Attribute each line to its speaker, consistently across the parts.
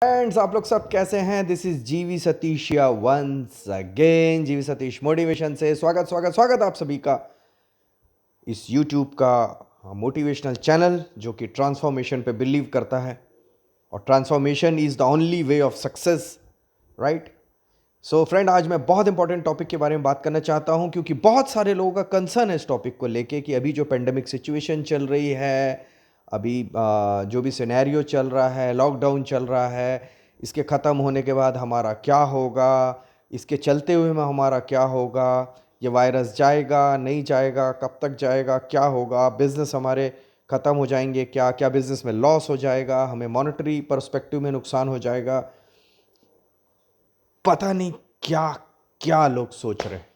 Speaker 1: Friends, आप लोग सब कैसे हैं? दिस इज जीवी सतीश या वंस अगेन जीवी सतीश मोटिवेशन से स्वागत स्वागत स्वागत आप सभी का इस यूट्यूब का मोटिवेशनल चैनल जो कि ट्रांसफॉर्मेशन पे बिलीव करता है और transformation is the only way of success, right? So friend, आज मैं बहुत इंपॉर्टेंट टॉपिक के बारे में बात करना चाहता हूं क्योंकि बहुत सारे लोगों का कंसर्न है इस टॉपिक को लेके कि अभी जो पेंडेमिक सिचुएशन चल रही है, अभी जो भी सिनेरियो चल रहा है, लॉकडाउन चल रहा है, इसके ख़त्म होने के बाद हमारा क्या होगा, इसके चलते हुए में हमारा क्या होगा, ये वायरस जाएगा नहीं जाएगा, कब तक जाएगा, क्या होगा, बिज़नेस हमारे ख़त्म हो जाएंगे, क्या क्या बिज़नेस में लॉस हो जाएगा, हमें मॉनेटरी पर्सपेक्टिव में नुकसान हो जाएगा, पता नहीं क्या क्या लोग सोच रहे हैं,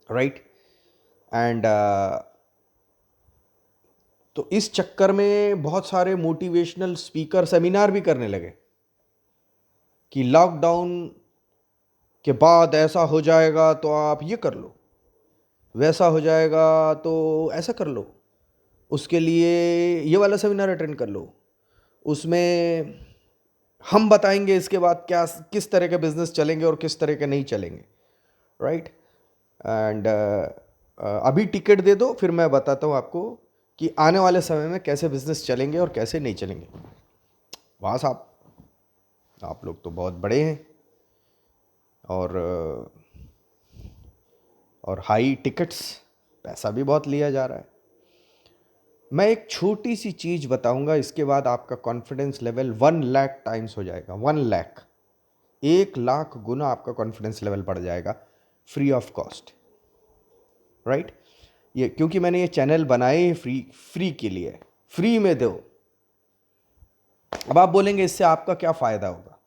Speaker 1: राइट? एंड तो इस चक्कर में बहुत सारे मोटिवेशनल स्पीकर सेमिनार भी करने लगे कि लॉकडाउन के बाद ऐसा हो जाएगा तो आप ये कर लो, वैसा हो जाएगा तो ऐसा कर लो, उसके लिए ये वाला सेमिनार अटेंड कर लो, उसमें हम बताएंगे इसके बाद क्या किस तरह के बिजनेस चलेंगे और किस तरह के नहीं चलेंगे, राइट? एंड अभी टिकट दे दो, फिर मैं बताता हूँ आपको कि आने वाले समय में कैसे बिजनेस चलेंगे और कैसे नहीं चलेंगे। वाह साहब, आप लोग तो बहुत बड़े हैं और हाई टिकट्स, पैसा भी बहुत लिया जा रहा है। मैं एक छोटी सी चीज़ बताऊंगा, इसके बाद आपका कॉन्फिडेंस लेवल 1 लाख टाइम्स हो जाएगा। 1 लाख, 1 लाख गुना आपका कॉन्फिडेंस लेवल बढ़ जाएगा फ्री ऑफ कॉस्ट, राइट? ये क्योंकि मैंने ये चैनल बनाए फ्री फ्री के लिए, फ्री में दो। अब आप बोलेंगे इससे आपका क्या फ़ायदा होगा?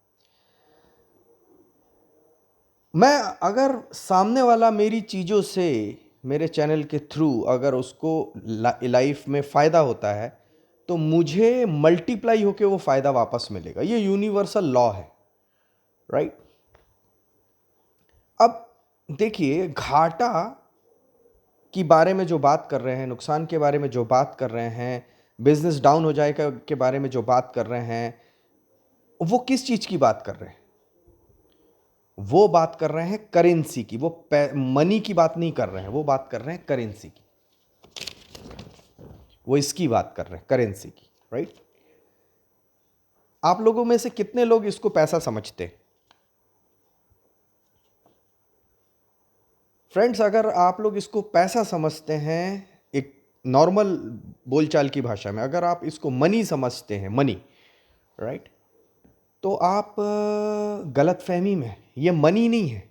Speaker 1: मैं अगर सामने वाला मेरी चीज़ों से, मेरे चैनल के थ्रू अगर उसको लाइफ में फ़ायदा होता है तो मुझे मल्टीप्लाई होके वो फ़ायदा वापस मिलेगा। ये यूनिवर्सल लॉ है, राइट? अब देखिए, घाटा के बारे में जो बात कर रहे हैं, नुकसान के बारे में जो बात कर रहे हैं, बिजनेस डाउन हो जाएगा के बारे में जो बात कर रहे हैं, वो किस चीज़ की बात कर रहे हैं? वो बात कर रहे हैं करेंसी की, वो मनी की बात नहीं कर रहे हैं, वो बात कर रहे हैं करेंसी की, वो इसकी बात कर रहे हैं, करेंसी की, राइट? आप लोगों में से कितने लोग इसको पैसा समझते हैं? फ्रेंड्स, अगर आप लोग इसको पैसा समझते हैं, एक नॉर्मल बोलचाल की भाषा में अगर आप इसको मनी समझते हैं, मनी, राइट, तो आप गलत फहमी में हैं। ये मनी नहीं है,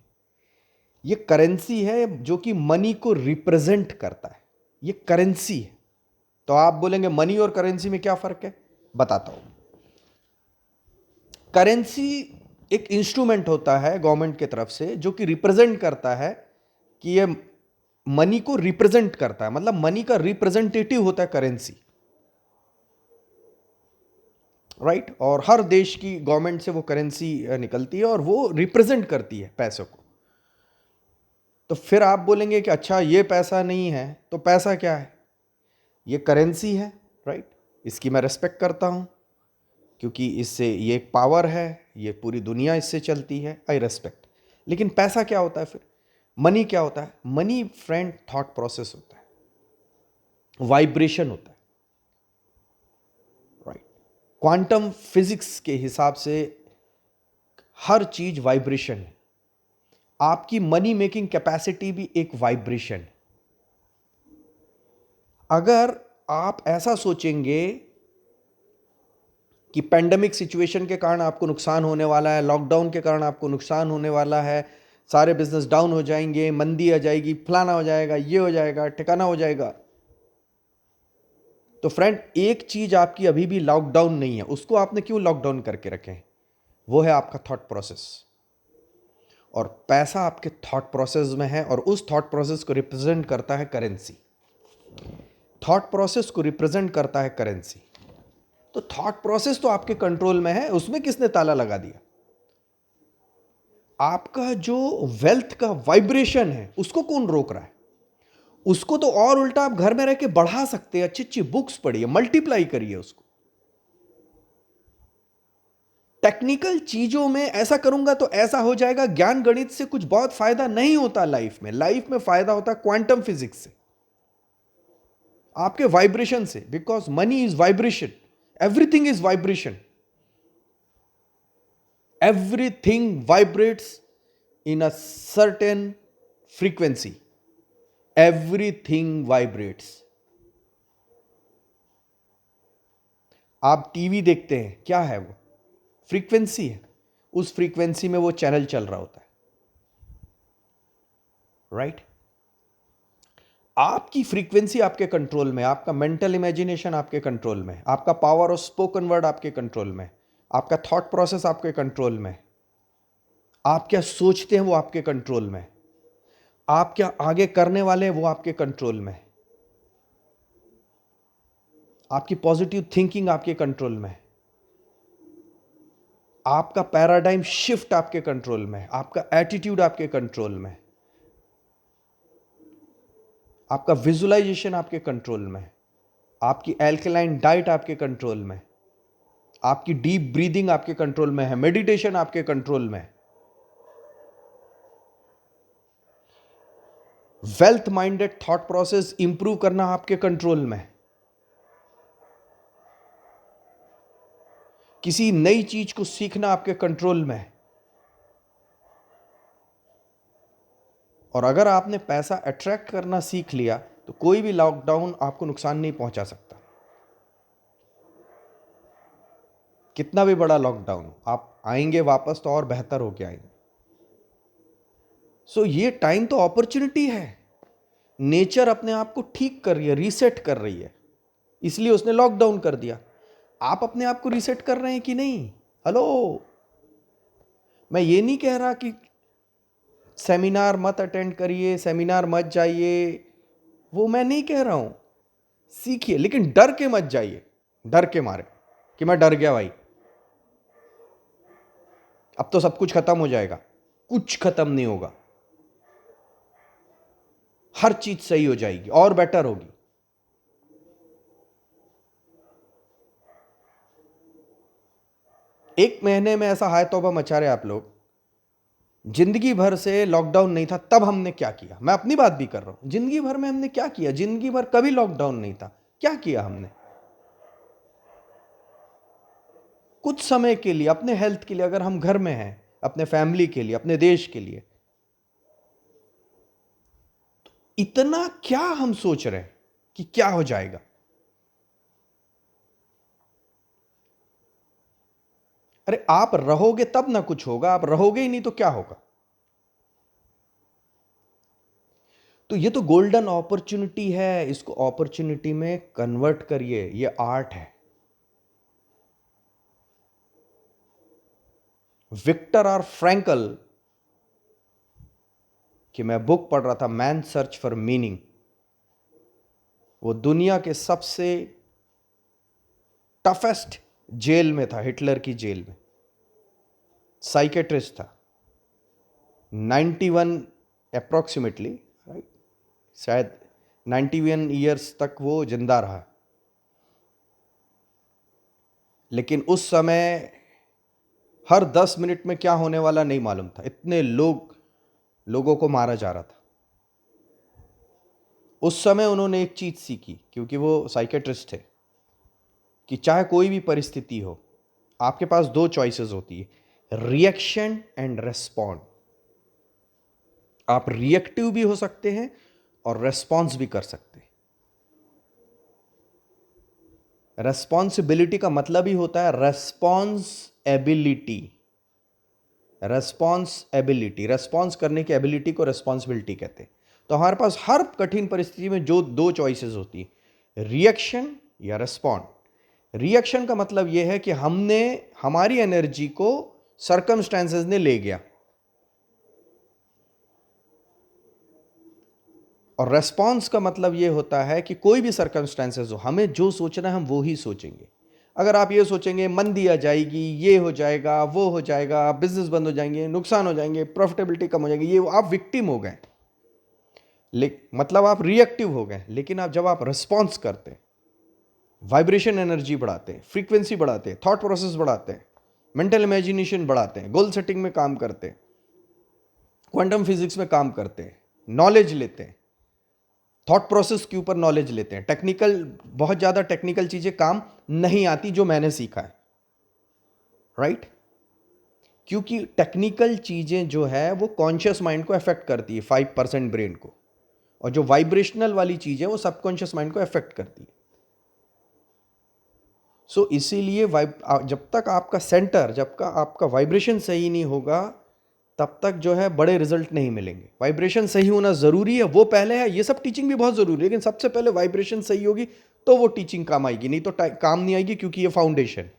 Speaker 1: ये करेंसी है जो कि मनी को रिप्रेजेंट करता है। ये करेंसी है। तो आप बोलेंगे मनी और करेंसी में क्या फ़र्क है? बताता हूँ। करेंसी एक इंस्ट्रूमेंट होता है गवर्नमेंट की तरफ से जो कि रिप्रेजेंट करता है कि ये मनी को रिप्रेजेंट करता है, मतलब मनी का रिप्रेजेंटेटिव होता है करेंसी, राइट? और हर देश की गवर्नमेंट से वो करेंसी निकलती है और वो रिप्रेजेंट करती है पैसों को। तो फिर आप बोलेंगे कि अच्छा, ये पैसा नहीं है तो पैसा क्या है? ये करेंसी है, राइट? इसकी मैं रिस्पेक्ट करता हूँ क्योंकि इससे ये एक पावर है, ये पूरी दुनिया इससे चलती है, आई रेस्पेक्ट। लेकिन पैसा क्या होता है फिर? मनी क्या होता है? मनी, फ्रेंड, थॉट प्रोसेस होता है, वाइब्रेशन होता है, राइट? क्वांटम फिजिक्स के हिसाब से हर चीज वाइब्रेशन है। आपकी मनी मेकिंग कैपेसिटी भी एक वाइब्रेशन है। अगर आप ऐसा सोचेंगे कि पैंडेमिक सिचुएशन के कारण आपको नुकसान होने वाला है, लॉकडाउन के कारण आपको नुकसान होने वाला है, सारे बिजनेस डाउन हो जाएंगे, मंदी आ जाएगी, फलाना हो जाएगा, ये हो जाएगा, ठिकाना हो जाएगा, तो फ्रेंड, एक चीज आपकी अभी भी लॉकडाउन नहीं है। उसको आपने क्यों लॉकडाउन करके रखे हैं? वो है आपका थॉट प्रोसेस। और पैसा आपके थॉट प्रोसेस में है और उस थॉट प्रोसेस को रिप्रेजेंट करता है करेंसी। थॉट प्रोसेस को रिप्रेजेंट करता है करेंसी। तो थॉट प्रोसेस तो आपके कंट्रोल में है, उसमें किसने ताला लगा दिया? आपका जो वेल्थ का वाइब्रेशन है उसको कौन रोक रहा है? उसको तो और उल्टा आप घर में रह के बढ़ा सकते हैं। अच्छी अच्छी बुक्स पढ़िए, मल्टीप्लाई करिए उसको। टेक्निकल चीजों में ऐसा करूंगा तो ऐसा हो जाएगा, ज्ञान गणित से कुछ बहुत फायदा नहीं होता लाइफ में फायदा होता है क्वांटम फिजिक्स से, आपके वाइब्रेशन से, because money is vibration, everything is vibration, everything vibrates in a certain frequency, everything vibrates. आप टीवी देखते हैं, क्या है वो? फ्रीक्वेंसी है, उस फ्रीक्वेंसी में वो चैनल चल रहा होता है, राइट? आपकी फ्रीक्वेंसी आपके कंट्रोल में, आपका मेंटल इमेजिनेशन आपके कंट्रोल में, आपका पावर ऑफ स्पोकन वर्ड आपके कंट्रोल में, आपका थॉट प्रोसेस आपके कंट्रोल में, आप क्या सोचते हैं वो आपके कंट्रोल में, आप क्या आगे करने वाले हैं वो आपके कंट्रोल में, आपकी पॉजिटिव थिंकिंग आपके कंट्रोल में, आपका पैराडाइम शिफ्ट आपके कंट्रोल में, आपका एटीट्यूड आपके कंट्रोल में, आपका विजुअलाइजेशन आपके कंट्रोल में, आपकी एल्कलाइन डाइट आपके कंट्रोल में, आपकी डीप ब्रीदिंग आपके कंट्रोल में है, मेडिटेशन आपके कंट्रोल में, wealth minded thought process improve करना आपके कंट्रोल में, किसी नई चीज को सीखना आपके कंट्रोल में। और अगर आपने पैसा अट्रैक्ट करना सीख लिया तो कोई भी लॉकडाउन आपको नुकसान नहीं पहुंचा सकता, कितना भी बड़ा लॉकडाउन, आप आएंगे वापस तो और बेहतर होके आएंगे। सो ये टाइम तो अपॉर्चुनिटी है, नेचर अपने आप को ठीक कर रही है, रीसेट कर रही है, इसलिए उसने लॉकडाउन कर दिया। आप अपने आप को रीसेट कर रहे हैं कि नहीं? हेलो, मैं ये नहीं कह रहा कि सेमिनार मत अटेंड करिए, सेमिनार मत जाइए, वो मैं नहीं कह रहा हूं। सीखिए, लेकिन डर के मत जाइए, डर के मारे कि मैं डर गया भाई, अब तो सब कुछ खत्म हो जाएगा। कुछ खत्म नहीं होगा, हर चीज सही हो जाएगी और बेटर होगी। एक महीने में ऐसा हाय तौबा मचा रहे आप लोग, जिंदगी भर से लॉकडाउन नहीं था तब हमने क्या किया, मैं अपनी बात भी कर रहा हूं, जिंदगी भर में हमने क्या किया, जिंदगी भर कभी लॉकडाउन नहीं था, क्या किया हमने? कुछ समय के लिए अपने हेल्थ के लिए, अगर हम घर में हैं, अपने फैमिली के लिए, अपने देश के लिए, इतना क्या हम सोच रहे हैं कि क्या हो जाएगा? अरे आप रहोगे तब ना कुछ होगा, आप रहोगे ही नहीं तो क्या होगा? तो ये तो गोल्डन अपॉर्चुनिटी है, इसको अपॉर्चुनिटी में कन्वर्ट करिए, ये आर्ट है। विक्टर आर फ्रैंकल कि मैं बुक पढ़ रहा था, मैन सर्च फॉर मीनिंग, वो दुनिया के सबसे टफेस्ट जेल में था, हिटलर की जेल में, साइकेट्रिस्ट था, 91 अप्रोक्सीमेटली, राइट, शायद 91 ईयर्स तक वो जिंदा रहा। लेकिन उस समय हर 10 मिनट में क्या होने वाला नहीं मालूम था, इतने लोगों को मारा जा रहा था। उस समय उन्होंने एक चीज सीखी, क्योंकि वो साइकेट्रिस्ट थे, कि चाहे कोई भी परिस्थिति हो, आपके पास दो चॉइसेस होती है, रिएक्शन एंड रेस्पॉन्ड। आप रिएक्टिव भी हो सकते हैं और रेस्पॉन्स भी कर सकते हैं। रेस्पॉन्सिबिलिटी का मतलब ही होता है response ability, response ability, response करने की एबिलिटी को रेस्पॉन्सिबिलिटी कहते हैं। तो हमारे पास हर कठिन परिस्थिति में जो दो चॉइसेस होती है, रिएक्शन या रेस्पॉन्ड। रिएक्शन का मतलब यह है कि हमने हमारी एनर्जी को सर्कमस्टेंसेस ने ले गया, और रेस्पॉन्स का मतलब यह होता है कि कोई भी सर्कमस्टेंसेस हो, हमें जो सोचना है हम वो ही सोचेंगे। अगर आप ये सोचेंगे मंदी आ जाएगी, ये हो जाएगा, वो हो जाएगा, बिजनेस बंद हो जाएंगे, नुकसान हो जाएंगे, प्रॉफिटेबिलिटी कम हो जाएगी, ये आप विक्टिम हो गए, मतलब आप रिएक्टिव हो गए। लेकिन आप जब आप रिस्पॉन्स करते हैं, वाइब्रेशन एनर्जी बढ़ाते हैं, फ्रीक्वेंसी बढ़ाते हैं, थॉट प्रोसेस बढ़ाते हैं, मेंटल इमेजिनेशन बढ़ाते हैं, गोल सेटिंग में काम करते हैं, क्वांटम फिजिक्स में काम करते हैं, नॉलेज लेते हैं, थॉट प्रोसेस के ऊपर नॉलेज लेते हैं। टेक्निकल, बहुत ज़्यादा टेक्निकल चीज़ें काम नहीं आती जो मैंने सीखा है, राइट? क्योंकि टेक्निकल चीज़ें जो है वो कॉन्शियस माइंड को अफेक्ट करती है, 5% ब्रेन को, और जो वाइब्रेशनल वाली चीज़ है वो सबकॉन्शियस माइंड को अफेक्ट करती है। सो इसीलिए जब तक आपका सेंटर, जब का आपका वाइब्रेशन सही नहीं होगा, तब तक जो है बड़े रिजल्ट नहीं मिलेंगे। वाइब्रेशन सही होना ज़रूरी है, वो पहले है। ये सब टीचिंग भी बहुत ज़रूरी है, लेकिन सबसे पहले वाइब्रेशन सही होगी तो वो टीचिंग काम आएगी, नहीं तो काम नहीं आएगी, क्योंकि ये फाउंडेशन।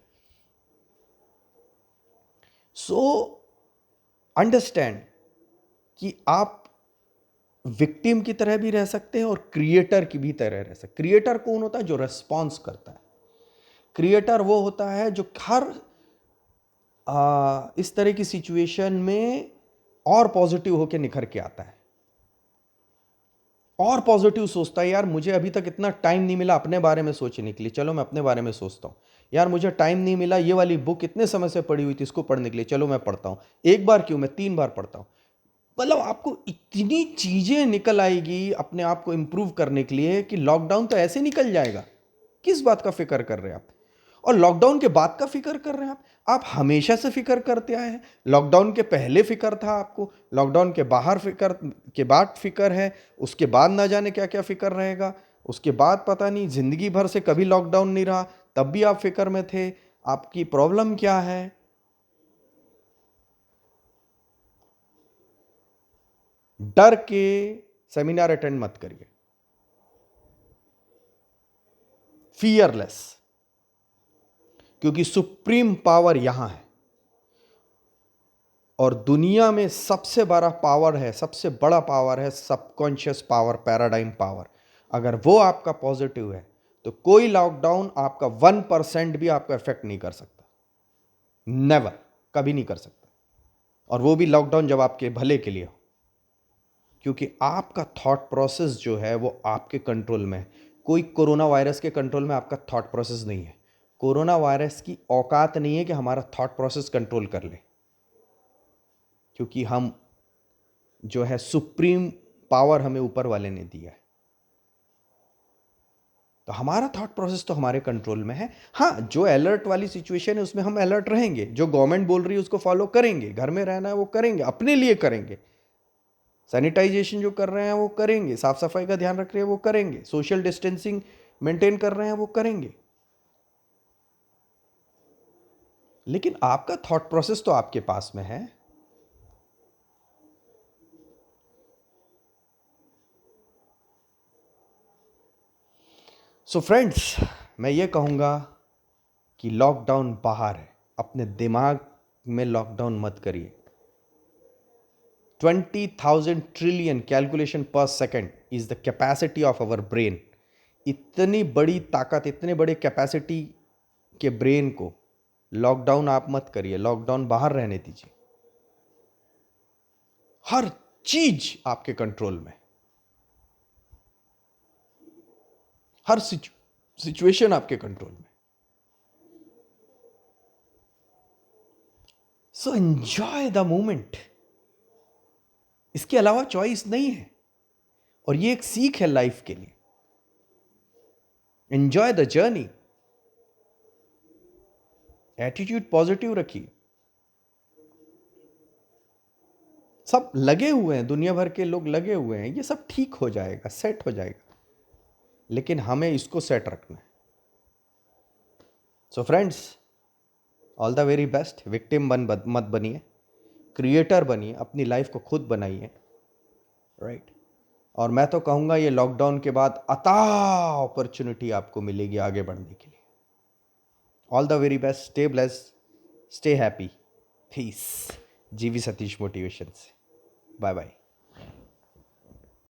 Speaker 1: सो अंडरस्टैंड कि आप विक्टिम की तरह भी रह सकते हैं और क्रिएटर की भी तरह रह सकते हैं। क्रिएटर कौन होता है? जो रेस्पॉन्स करता है। क्रिएटर वो होता है जो हर इस तरह की सिचुएशन में और पॉजिटिव होकर निखर के आता है, और पॉजिटिव सोचता है। यार मुझे अभी तक इतना टाइम नहीं मिला अपने बारे में सोचने के लिए, चलो मैं अपने बारे में सोचता हूँ। यार मुझे टाइम नहीं मिला, ये वाली बुक इतने समय से पढ़ी हुई थी, इसको पढ़ने के लिए, चलो मैं पढ़ता हूँ। एक बार क्यों, मैं 3 बार पढ़ता हूँ। मतलब आपको इतनी चीज़ें निकल आएगी अपने आप को इम्प्रूव करने के लिए कि लॉकडाउन तो ऐसे निकल जाएगा। किस बात का फिक्र कर रहे हैं आप? और लॉकडाउन के बाद का फिक्र कर रहे हैं आप हमेशा से फिक्र करते आए हैं। लॉकडाउन के पहले फिक्र था आपको, लॉकडाउन के बाहर फिक्र, के बाद फिक्र है, उसके बाद ना जाने क्या क्या फिक्र रहेगा, उसके बाद पता नहीं, जिंदगी भर से कभी लॉकडाउन नहीं रहा तब भी आप फिक्र में थे। आपकी प्रॉब्लम क्या है? डर के सेमिनार अटेंड मत करिए। फियरलेस, क्योंकि सुप्रीम पावर यहां है, और दुनिया में सबसे बड़ा पावर है, सबसे बड़ा पावर है सबकॉन्शियस पावर, पैराडाइम पावर। अगर वो आपका पॉजिटिव है तो कोई लॉकडाउन आपका 1% भी आपको इफेक्ट नहीं कर सकता। नेवर, कभी नहीं कर सकता। और वो भी लॉकडाउन जब आपके भले के लिए हो, क्योंकि आपका थॉट प्रोसेस जो है वो आपके कंट्रोल में है। कोई कोरोना वायरस के कंट्रोल में आपका थॉट प्रोसेस नहीं है। कोरोना वायरस की औकात नहीं है कि हमारा थॉट प्रोसेस कंट्रोल कर ले, क्योंकि हम जो है सुप्रीम पावर हमें ऊपर वाले ने दिया है। तो हमारा थॉट प्रोसेस तो हमारे कंट्रोल में है। हाँ, जो अलर्ट वाली सिचुएशन है उसमें हम अलर्ट रहेंगे, जो गवर्नमेंट बोल रही है उसको फॉलो करेंगे, घर में रहना है वो करेंगे, अपने लिए करेंगे, सैनिटाइजेशन जो कर रहे हैं वो करेंगे, साफ सफाई का ध्यान रख रहे हैं वो करेंगे, सोशल डिस्टेंसिंग मेंटेन कर रहे हैं वो करेंगे। लेकिन आपका थॉट प्रोसेस तो आपके पास में है। सो फ्रेंड्स, मैं ये कहूंगा कि लॉकडाउन बाहर है, अपने दिमाग में लॉकडाउन मत करिए। 20,000 ट्रिलियन कैलकुलेशन पर second is the capacity of our brain. इतनी बड़ी ताकत, इतने बड़े कैपेसिटी के ब्रेन को लॉकडाउन आप मत करिए, लॉकडाउन बाहर रहने दीजिए। हर चीज आपके कंट्रोल में, हर सिचुएशन आपके कंट्रोल में। So enjoy the moment. इसके अलावा चॉइस नहीं है, और ये एक सीख है लाइफ के लिए। Enjoy the journey, attitude positive रखिए। सब लगे हुए हैं, दुनिया भर के लोग लगे हुए हैं, ये सब ठीक हो जाएगा, सेट हो जाएगा, लेकिन हमें इसको सेट रखना है। So friends, all the very best. Victim मत बनिए, क्रिएटर बनिए, अपनी लाइफ को खुद बनाइए, राइट? और मैं तो कहूँगा ये लॉकडाउन के बाद अथाह अपॉर्चुनिटी आपको मिलेगी आगे बढ़ने के लिए। All the very best, stay blessed, stay happy, peace. GV Satish motivation से, बाय बाय।